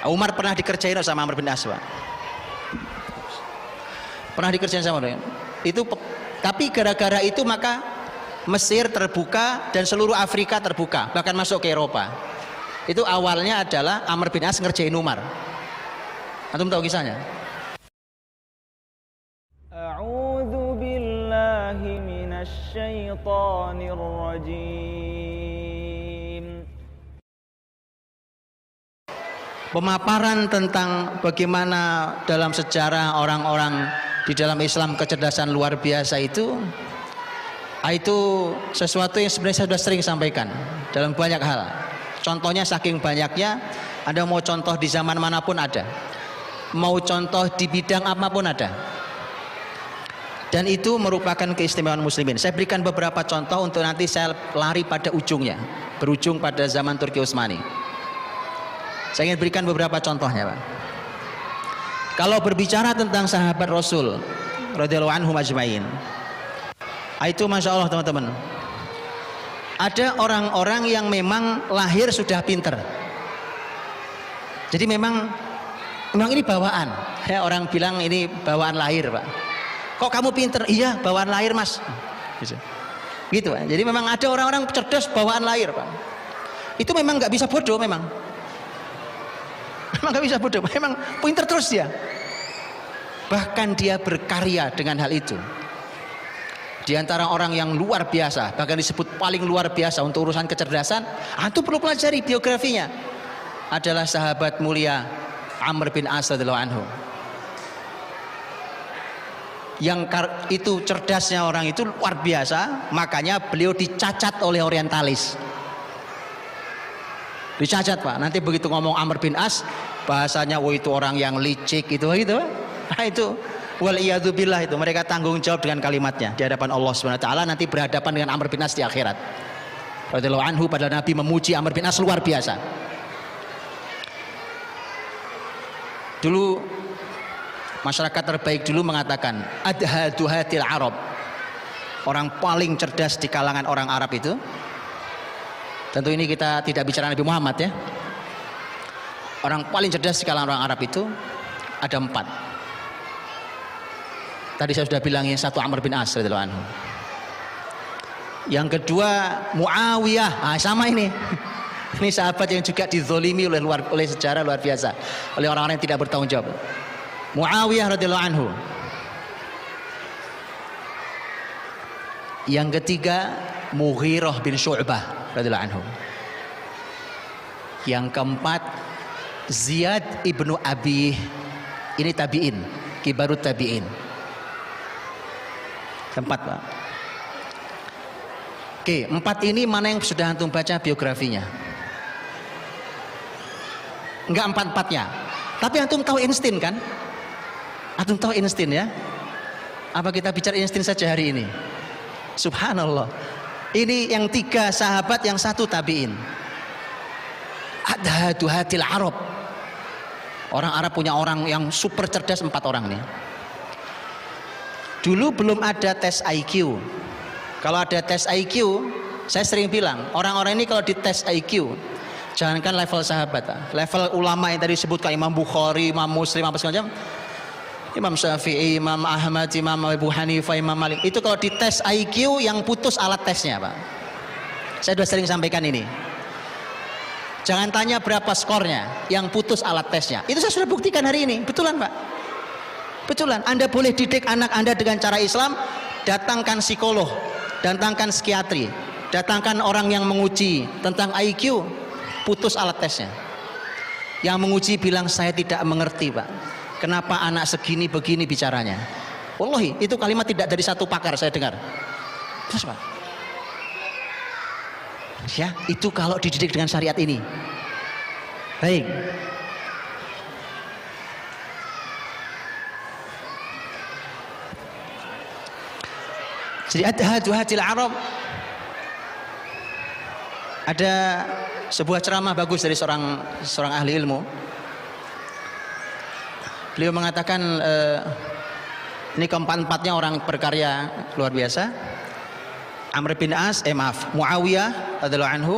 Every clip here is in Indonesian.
Umar pernah dikerjain sama Amr bin As, Pak. Pernah dikerjain sama dia. Itu tapi gara-gara itu maka Mesir terbuka dan seluruh Afrika terbuka, bahkan masuk ke Eropa. Itu awalnya adalah Amr bin As ngerjain Umar. Antum tahu kisahnya? A'udzu billahi minasy syaithanir rajim. Pemaparan tentang bagaimana dalam sejarah orang-orang di dalam Islam kecerdasan luar biasa itu sesuatu yang sebenarnya saya sudah sering sampaikan dalam banyak hal. Contohnya saking banyaknya, Anda mau contoh di zaman manapun ada, mau contoh di bidang apapun ada. Dan itu merupakan keistimewaan muslimin. Saya berikan beberapa contoh untuk nanti saya lari pada ujungnya, berujung pada zaman Turki Utsmani. Saya ingin berikan beberapa contohnya, Pak. Kalau berbicara tentang sahabat Rasul radhiyallahu anhum ajmain, itu masya Allah teman-teman, ada orang-orang yang memang lahir sudah pinter. Jadi memang ini bawaan. Ya, orang bilang ini bawaan lahir, Pak. Kok kamu pinter? Iya, bawaan lahir, Mas. Gitu, Pak. Jadi memang ada orang-orang cerdas bawaan lahir, Pak. Itu memang nggak bisa bodoh, memang nggak bisa bodoh, memang pinter terus dia. Bahkan dia berkarya dengan hal itu. Di antara orang yang luar biasa, bahkan disebut paling luar biasa untuk urusan kecerdasan, antum perlu pelajari biografinya, adalah sahabat mulia Amr bin As radhiyallahu anhu. Yang itu cerdasnya orang itu luar biasa, makanya beliau dicacat oleh orientalis. Dicacat, Pak. Nanti begitu ngomong Amr bin As, bahasanya itu orang yang licik gitu. Nah, itu waliyadzubillah, itu mereka tanggung jawab dengan kalimatnya di hadapan Allah Subhanahu wa taala, nanti berhadapan dengan Amr bin As di akhirat. Radhiyallahu anhu, padahal Nabi memuji Amr bin As luar biasa. Dulu masyarakat terbaik dulu mengatakan adhadu hatil Arab, orang paling cerdas di kalangan orang Arab itu. Tentu ini kita tidak bicara Nabi Muhammad, ya. Orang paling cerdas di kalangan orang Arab itu ada 4. Tadi saya sudah bilang yang satu Amr bin As radhiyallahu anhu. Yang kedua Muawiyah, sama ini. Ini sahabat yang juga dizolimi oleh sejarah luar biasa, oleh orang-orang yang tidak bertanggung jawab. Muawiyah radhiyallahu anhu. Yang ketiga Mughirah bin Syu'bah radhiyallahu anhu. Yang keempat Ziyad ibnu Abi, ini tabi'in, kibarut tabi'in. Keempat, Pak. Oke, 4 ini mana yang sudah antum baca biografinya? Enggak 4-4-nya. Tapi antum tahu Einstein kan? Antum tahu Einstein, ya? Apa kita bicara Einstein saja hari ini? Subhanallah. Ini yang 3 sahabat, yang 1 tabi'in. Adhadu hatil Arab. Orang Arab punya orang yang super cerdas, 4 orang nih. Dulu belum ada tes IQ. Kalau ada tes IQ, saya sering bilang, orang-orang ini kalau dites IQ, jangankan level sahabat, level ulama yang tadi disebutkan, Imam Bukhari, Imam Muslim, apa segala macam, Imam Syafi'i, Imam Ahmad, Imam Abu Hanifah, Imam Malik, itu kalau dites IQ yang putus alat tesnya, Pak. Saya sudah sering sampaikan ini. Jangan tanya berapa skornya, yang putus alat tesnya. Itu saya sudah buktikan hari ini. Betulan, Pak. Betulan. Anda boleh didik anak Anda dengan cara Islam, datangkan psikolog, datangkan psikiatri, datangkan orang yang menguji tentang IQ, putus alat tesnya. Yang menguji bilang, saya tidak mengerti, Pak. Kenapa anak segini begini bicaranya? Wallahi, itu kalimat tidak dari satu pakar saya dengar. Terus, Pak. Ya, itu kalau dididik dengan syariat ini. Baik. Jadi adhadu hatil Arab. Ada sebuah ceramah bagus dari seorang ahli ilmu. Beliau mengatakan ini keempat-empatnya orang berkarya luar biasa. Amr bin As, Muawiyah radhiyallahu anhu,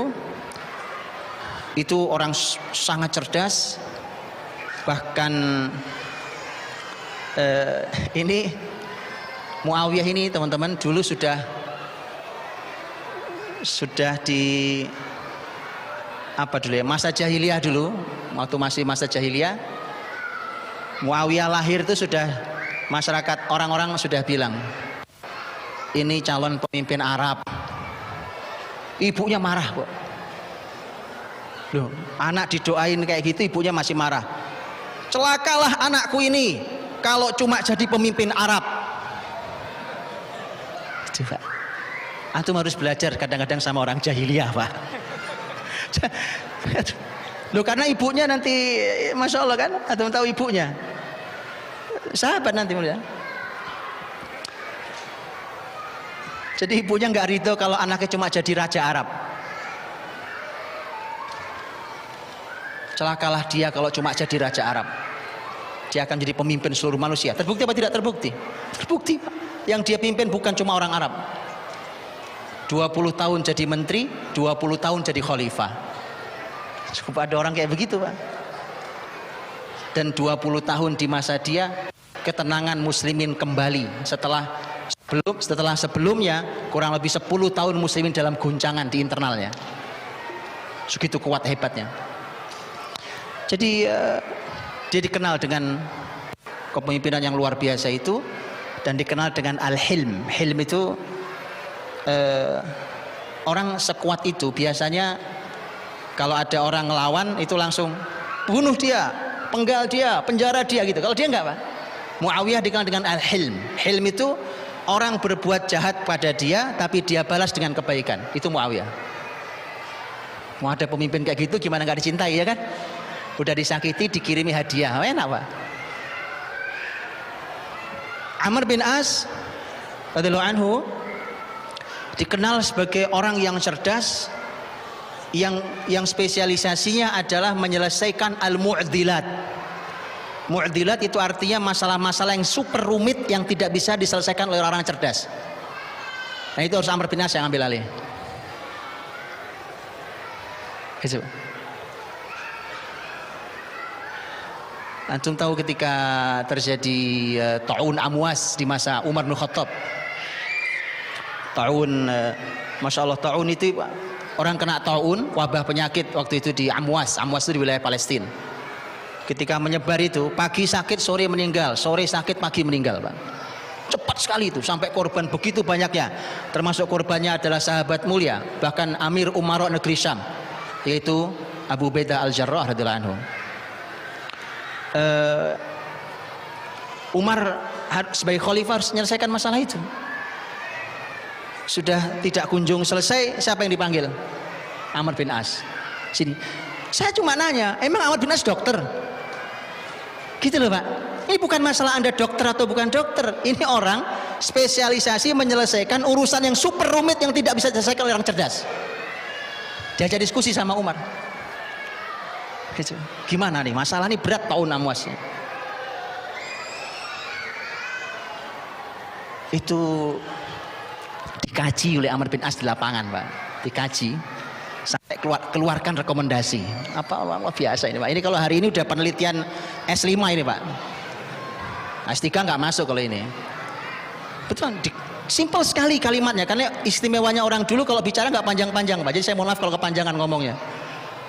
itu orang sangat cerdas, Bahkan ini Muawiyah ini teman-teman dulu sudah di apa dulu ya, masa jahiliyah dulu, waktu masih masa jahiliyah, Muawiyah lahir itu sudah masyarakat orang-orang sudah bilang ini calon pemimpin Arab. Ibunya marah kok. Loh, anak didoain kayak gitu ibunya masih marah. Celakalah anakku ini kalau cuma jadi pemimpin Arab. Coba, antum harus belajar kadang-kadang sama orang jahiliyah, Pak. Loh, karena ibunya nanti, masya Allah kan, antum tahu ibunya, sahabat nanti mulia. Jadi ibunya nggak ridho kalau anaknya cuma jadi raja Arab. Celakalah dia kalau cuma jadi raja Arab. Dia akan jadi pemimpin seluruh manusia. Terbukti apa tidak terbukti? Terbukti, Pak. Yang dia pimpin bukan cuma orang Arab. 20 tahun jadi menteri, 20 tahun jadi khalifah. Cukup ada orang kayak begitu, Pak. Dan 20 tahun di masa dia ketenangan muslimin kembali setelah sebelumnya kurang lebih 10 tahun muslimin dalam goncangan di internalnya. Segitu kuat hebatnya. Jadi dia dikenal dengan kepemimpinan yang luar biasa itu, dan dikenal dengan al-hilm. Hilm itu orang sekuat itu biasanya kalau ada orang ngelawan itu langsung bunuh dia, penggal dia, penjara dia gitu. Kalau dia enggak, Pak. Muawiyah dikenal dengan al-hilm. Hilm itu orang berbuat jahat pada dia tapi dia balas dengan kebaikan. Itu Muawiyah. Mau ada pemimpin kayak gitu gimana nggak dicintai, ya kan? Udah disakiti dikirimi hadiah, enak, Pak. Amr bin As radhiyallahu anhu dikenal sebagai orang yang cerdas, yang spesialisasinya adalah menyelesaikan al-mu'dilat. Mu'dilat itu artinya masalah-masalah yang super rumit yang tidak bisa diselesaikan oleh orang cerdas. Nah, itu harus Amr bin As yang ambil alih. Gitu. Antum tahu ketika terjadi ta'un Amwas di masa Umar bin Khattab. Ta'un, masya Allah, ta'un itu orang kena ta'un, wabah penyakit waktu itu di Amwas. Amwas itu di wilayah Palestina. Ketika menyebar itu, pagi sakit, sore meninggal, sore sakit, pagi meninggal, Pak. Cepat sekali itu, sampai korban begitu banyaknya. Termasuk korbannya adalah sahabat mulia, bahkan Amir Umara negeri Syam, yaitu Abu Ubaidah al-Jarrah radhiyallahu anhu. Umar sebagai khalifah harus menyelesaikan masalah itu. Sudah tidak kunjung selesai, siapa yang dipanggil? Amr bin As. Sini. Saya cuma nanya, emang Amr bin As dokter? Gitu loh, Pak. Ini bukan masalah Anda dokter atau bukan dokter. Ini orang spesialisasi menyelesaikan urusan yang super rumit yang tidak bisa diselesaikan oleh orang cerdas. Diajak diskusi sama Umar. Gitu. Gimana nih, masalah ini berat tahun Amwasnya. Itu dikaji oleh Amr bin As di lapangan, Pak. Dikaji sampai keluarkan rekomendasi. Apa biasa ini, Pak. Ini kalau hari ini udah penelitian S5 ini, Pak. S3 nggak masuk kalau ini. Betul, simpel sekali kalimatnya. Karena istimewanya orang dulu kalau bicara nggak panjang-panjang, Pak. Jadi saya mohon maaf kalau kepanjangan ngomongnya.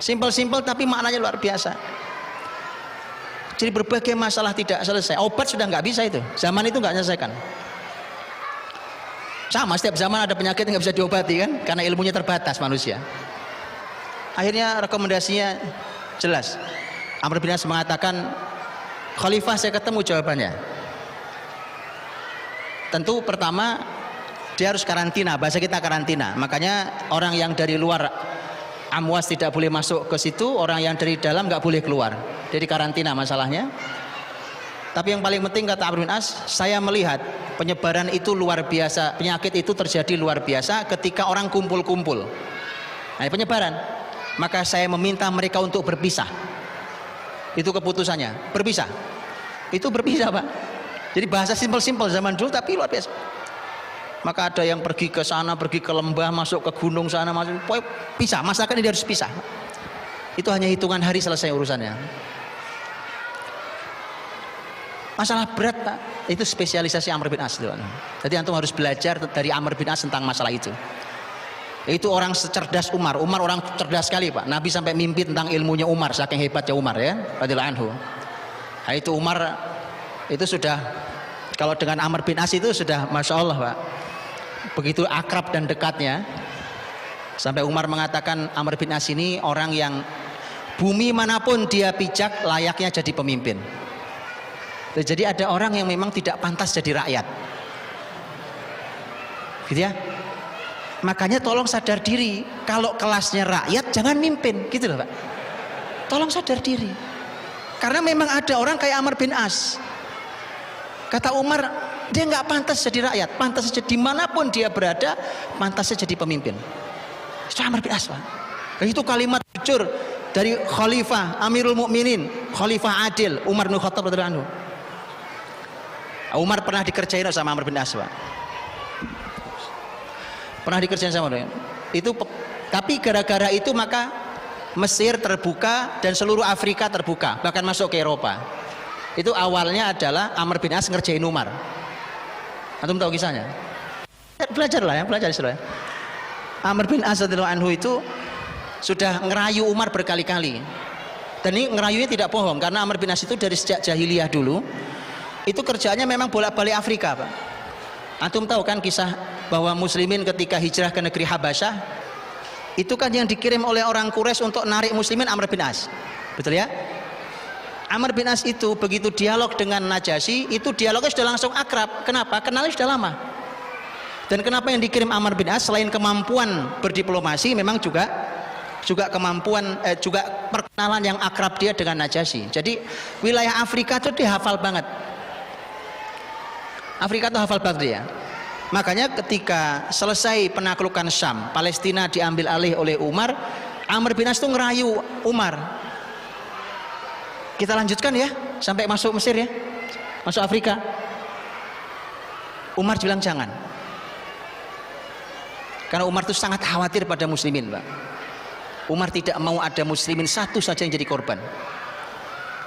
Simpel-simpel tapi maknanya luar biasa. Jadi berbagai masalah tidak selesai. Obat sudah nggak bisa itu. Zaman itu nggak menyelesaikan. Sama, setiap zaman ada penyakit yang nggak bisa diobati kan, karena ilmunya terbatas manusia. Akhirnya rekomendasinya jelas. Amr bin As mengatakan, Khalifah saya ketemu jawabannya. Tentu pertama dia harus karantina, bahasa kita karantina. Makanya orang yang dari luar Amwas tidak boleh masuk ke situ, orang yang dari dalam nggak boleh keluar. Jadi karantina masalahnya. Tapi yang paling penting kata Amr bin As, saya melihat penyebaran itu luar biasa, penyakit itu terjadi luar biasa ketika orang kumpul-kumpul. Nah, penyebaran. Maka saya meminta mereka untuk berpisah. Itu keputusannya, berpisah. Itu berpisah, Pak. Jadi bahasa simpel-simpel zaman dulu tapi luar biasa. Maka ada yang pergi ke sana, pergi ke lembah, masuk ke gunung sana, masuk, pisah. Masakan ini harus pisah. Itu hanya hitungan hari selesai urusannya. Masalah berat Pak, itu spesialisasi Amr bin As. Jadi antum harus belajar dari Amr bin As tentang masalah itu. Itu orang secerdas Umar. Umar orang cerdas sekali Pak. Nabi sampai mimpi tentang ilmunya Umar, saking hebatnya Umar ya, radhiyallahu anhu. Nah, itu Umar itu sudah, kalau dengan Amr bin As itu sudah Masya Allah Pak, begitu akrab dan dekatnya, sampai Umar mengatakan Amr bin As ini orang yang bumi manapun dia pijak layaknya jadi pemimpin. Jadi ada orang yang memang tidak pantas jadi rakyat, gitu ya. Makanya tolong sadar diri, kalau kelasnya rakyat jangan mimpin, gitu loh Pak. Tolong sadar diri, karena memang ada orang kayak Amr bin As. Kata Umar, dia nggak pantas jadi rakyat, pantas saja dimanapun dia berada, pantas saja jadi pemimpin. Itu Amr bin As Pak. Dan itu kalimat jujur dari Khalifah Amirul Mukminin, Khalifah Adil Umar bin Khattab radhiyallahu anhu. Umar pernah dikerjain sama Amr bin As Pak. Pernah dikerjain sama dia. Itu, tapi gara-gara itu maka Mesir terbuka dan seluruh Afrika terbuka, bahkan masuk ke Eropa. Itu awalnya adalah Amr bin As ngerjain Umar. Antum tahu kisahnya? Belajarlah ya, belajar istilah. Amr bin As radhiyallahu anhu itu sudah ngerayu Umar berkali-kali. Dan ini ngerayunya tidak bohong, karena Amr bin As itu dari sejak jahiliyah dulu itu kerjaannya memang bolak-balik Afrika Pak. Antum tahu kan kisah bahwa muslimin ketika hijrah ke negeri Habasyah, itu kan yang dikirim oleh orang Quraisy untuk narik muslimin Amr bin As, betul ya? Amr bin As itu begitu dialog dengan Najasyi, itu dialognya sudah langsung akrab. Kenapa? Kenalnya sudah lama. Dan kenapa yang dikirim Amr bin As selain kemampuan berdiplomasi, memang juga kemampuan juga perkenalan yang akrab dia dengan Najasyi. Jadi wilayah Afrika itu dia hafal banget. Afrika itu hafal banget dia. Makanya ketika selesai penaklukan Syam, Palestina diambil alih oleh Umar, Amr bin As itu ngerayu Umar, kita lanjutkan ya sampai masuk Mesir ya, masuk Afrika. Umar bilang jangan, karena Umar itu sangat khawatir pada muslimin Pak. Umar tidak mau ada muslimin satu saja yang jadi korban.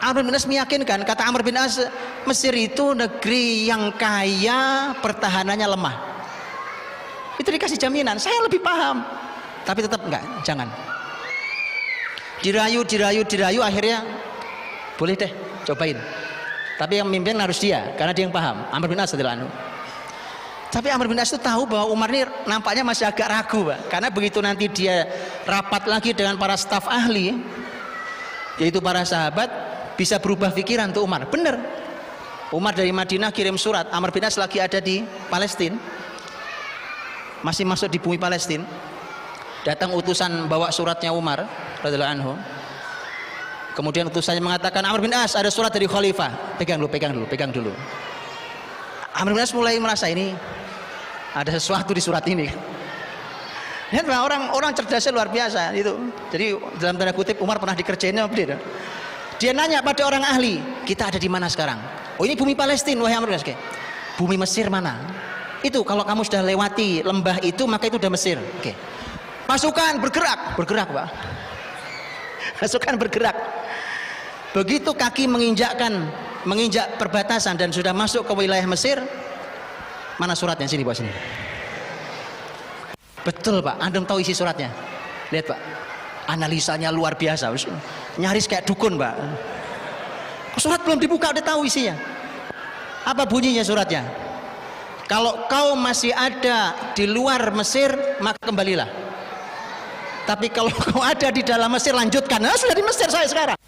Amr bin As meyakinkan, kata Amr bin As, Mesir itu negeri yang kaya, pertahanannya lemah. Itu dikasih jaminan, saya lebih paham. Tapi tetap enggak, jangan. Dirayu, akhirnya boleh deh, cobain. Tapi yang memimpin harus dia, karena dia yang paham. Amr bin As radhiyallahu anhu. Tapi Amr bin As itu tahu bahwa Umar ini nampaknya masih agak ragu Pak. Karena begitu nanti dia rapat lagi dengan para staf ahli, yaitu para sahabat, bisa berubah pikiran tuh Umar. Bener, Umar dari Madinah kirim surat, Amr bin As lagi ada di Palestina, masih masuk di bumi Palestina. Datang utusan bawa suratnya Umar radhiyallahu anhu. Kemudian utusannya mengatakan, Amr bin As ada surat dari Khalifah, pegang dulu. Amr bin As mulai merasa ini ada sesuatu di surat ini. Lihat orang cerdasnya luar biasa itu. Jadi dalam tanda kutip Umar pernah dikerjainnya apa? Dia nanya pada orang ahli, kita ada di mana sekarang? Oh ini bumi Palestina, wahai Amr bin As. Bumi Mesir mana? Itu kalau kamu sudah lewati lembah itu maka itu udah Mesir. Oke. Pasukan bergerak Pak. Pasukan bergerak. Begitu kaki menginjak perbatasan dan sudah masuk ke wilayah Mesir, mana suratnya? Sini Pak, sini. Betul Pak, Anda tahu isi suratnya. Lihat Pak, analisanya luar biasa, nyaris kayak dukun Pak. Surat belum dibuka udah tahu isinya. Apa bunyinya suratnya? Kalau kau masih ada di luar Mesir maka kembalilah. Tapi kalau kau ada di dalam Mesir lanjutkan. Nah, sudah di Mesir saya sekarang.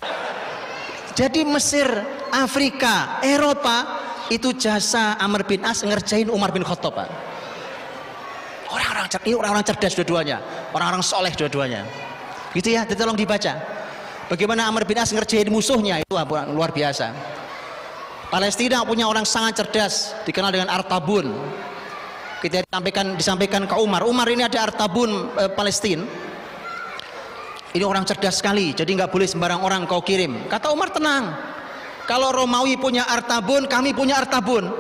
Jadi Mesir, Afrika, Eropa itu jasa Amr bin As ngerjain Umar bin Khattab Pak. Orang-orang cerdas dua-duanya, orang-orang soleh dua-duanya. Gitu ya, tolong dibaca. Bagaimana Amr bin As ngerjain musuhnya itu luar biasa. Palestina punya orang sangat cerdas, dikenal dengan Artabun. Kita disampaikan ke Umar. Umar ini ada Artabun Palestina. Ini orang cerdas sekali, jadi nggak boleh sembarang orang kau kirim. Kata Umar, tenang. Kalau Romawi punya Artabun, kami punya Artabun.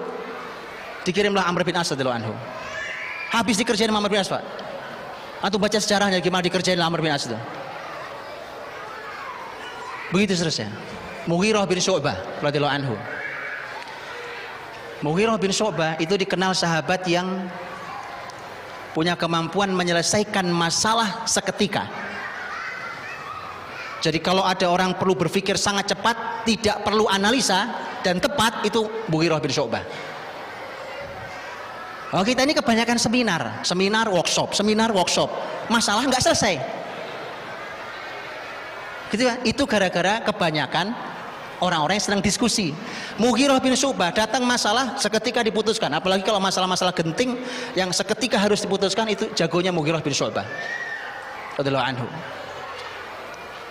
Dikirimlah Amr bin As radhiyallahu anhu. Habis dikerjain Amr bin As Pak. Atau baca sejarahnya gimana dikerjain Amr bin As itu. Begitu seterusnya. Mughirah bin Syu'bah radhiyallahu anhu. Mughirah bin Syu'bah itu dikenal sahabat yang punya kemampuan menyelesaikan masalah seketika. Jadi kalau ada orang perlu berpikir sangat cepat, tidak perlu analisa dan tepat, itu Mughirah bin Syu'bah. Oh, kita ini kebanyakan seminar workshop, masalah nggak selesai. Gitu ya? Itu gara-gara kebanyakan orang-orang yang sedang diskusi. Mughirah bin Syu'bah datang masalah seketika diputuskan, apalagi kalau masalah-masalah genting yang seketika harus diputuskan, itu jagonya Mughirah bin Syu'bah radhiyallahu anhu.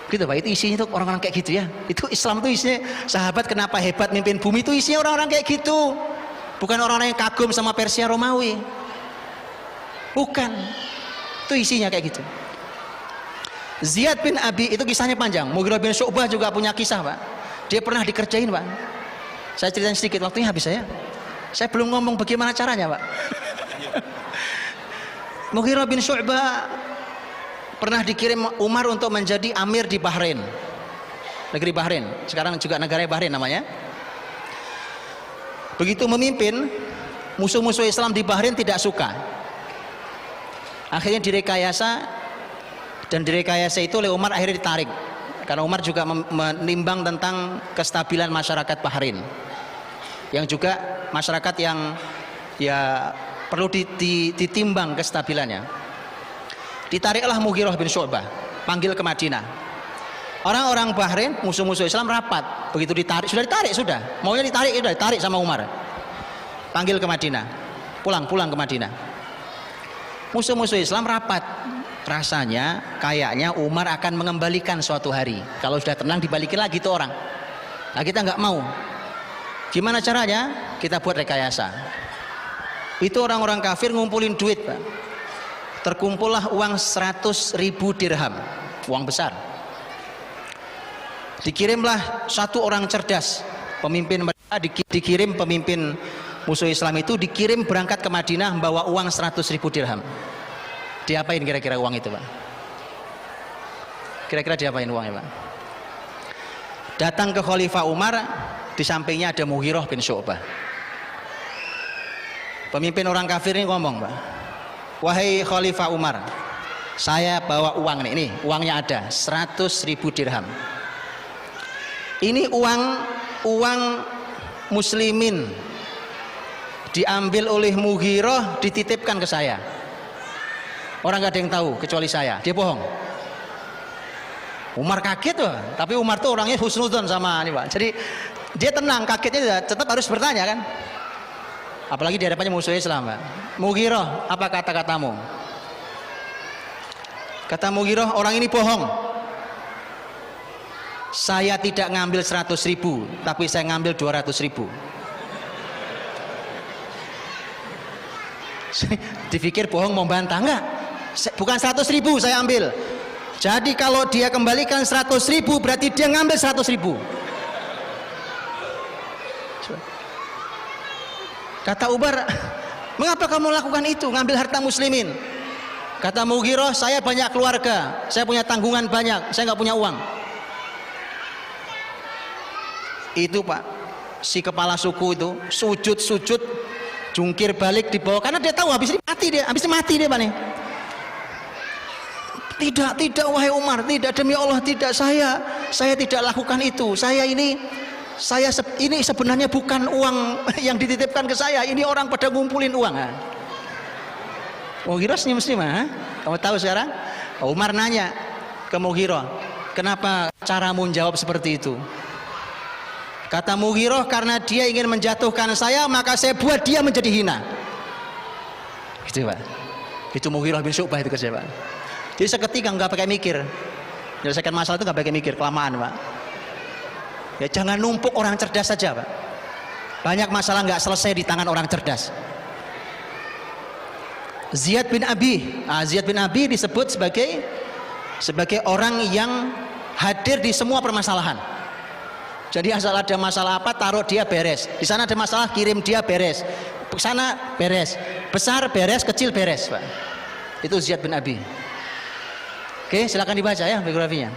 Gitu Pak, itu isinya tuh orang-orang kayak gitu ya. Itu Islam tuh isinya, sahabat kenapa hebat mimpin bumi, itu isinya orang-orang kayak gitu. Bukan orang-orang yang kagum sama Persia Romawi. Bukan. Itu isinya kayak gitu. Ziyad bin Abi itu kisahnya panjang. Mughirah bin Syu'bah juga punya kisah, Pak. Dia pernah dikerjain, Pak. Saya ceritain sedikit, waktunya habis saya. Saya belum ngomong bagaimana caranya, Pak. Mughirah bin Syu'bah pernah dikirim Umar untuk menjadi amir di Bahrain, negeri Bahrain. Sekarang juga negara Bahrain namanya. Begitu memimpin, musuh-musuh Islam di Bahrain tidak suka. Akhirnya direkayasa, dan direkayasa itu oleh Umar akhirnya ditarik. Karena Umar juga menimbang tentang kestabilan masyarakat Bahrain, yang juga masyarakat yang ya perlu ditimbang kestabilannya. Ditariklah Mughirah bin Syu'bah, panggil ke Madinah. Orang-orang Bahrain, musuh-musuh Islam rapat. Begitu ditarik, sudah maunya ditarik sama Umar. Panggil ke Madinah, pulang ke Madinah. Musuh-musuh Islam rapat. Rasanya kayaknya Umar akan mengembalikan suatu hari. Kalau sudah tenang dibalikin lagi tuh orang. Nah, kita nggak mau. Gimana caranya? Kita buat rekayasa. Itu orang-orang kafir ngumpulin duit, Pak. Terkumpullah uang 100.000 dirham, uang besar. Dikirimlah satu orang cerdas, pemimpin mereka dikirim, pemimpin musuh Islam itu dikirim berangkat ke Madinah membawa uang 100.000 dirham. Diapain kira-kira uang itu, Pak? Kira-kira diapain uangnya, Pak? Datang ke Khalifah Umar, di sampingnya ada Mughirah bin Syu'bah. Pemimpin orang kafir ini ngomong, Pak, wahai Khalifah Umar, saya bawa uang nih, uangnya ada 100.000 dirham. Ini uang muslimin, diambil oleh Mughirah, dititipkan ke saya. Orang gak ada yang tahu kecuali saya. Dia bohong. Umar kaget tuh, tapi Umar tuh orangnya husnudzon sama ini, Pak. Jadi dia tenang, kagetnya tetap harus bertanya kan. Apalagi di hadapannya musuh Islam, Pak. Mughirah, apa kata-katamu? Kata Mughirah, orang ini bohong. Saya tidak ngambil 100.000, tapi saya ngambil 200.000. Dipikir bohong mau bantah, enggak? Bukan 100.000 saya ambil. Jadi kalau dia kembalikan 100.000 berarti dia ngambil 100.000. Kata Umar, mengapa kamu lakukan itu, ngambil harta muslimin? Kata Mughirah, saya banyak keluarga, saya punya tanggungan banyak, saya nggak punya uang. Itu, Pak, si kepala suku itu sujud, jungkir balik di bawah, karena dia tahu habis ini mati dia, Pak nih. Tidak, wahai Umar, tidak, demi Allah tidak, saya tidak lakukan itu. Ini sebenarnya bukan uang yang dititipkan ke saya, ini orang pada ngumpulin uang. Mughirah senyum-senyum, kamu tahu sekarang? Umar nanya ke Mughirah, kenapa caramu menjawab seperti itu? Kata Mughirah, karena dia ingin menjatuhkan saya, maka saya buat dia menjadi hina. Gitu, Pak. Itu Mughirah bin Syu'bah itu kerja, Pak. Jadi seketika nggak pakai mikir, menyelesaikan masalah itu nggak pakai mikir, kelamaan, Pak. Ya jangan numpuk orang cerdas saja, Pak. Banyak masalah nggak selesai di tangan orang cerdas. Ziyad bin Abi disebut sebagai orang yang hadir di semua permasalahan. Jadi asal ada masalah apa, taruh dia beres. Di sana ada masalah, kirim dia beres. Ke sana beres. Besar beres, kecil beres, Pak. Itu Ziyad bin Abi. Oke, silakan dibaca ya biografinya.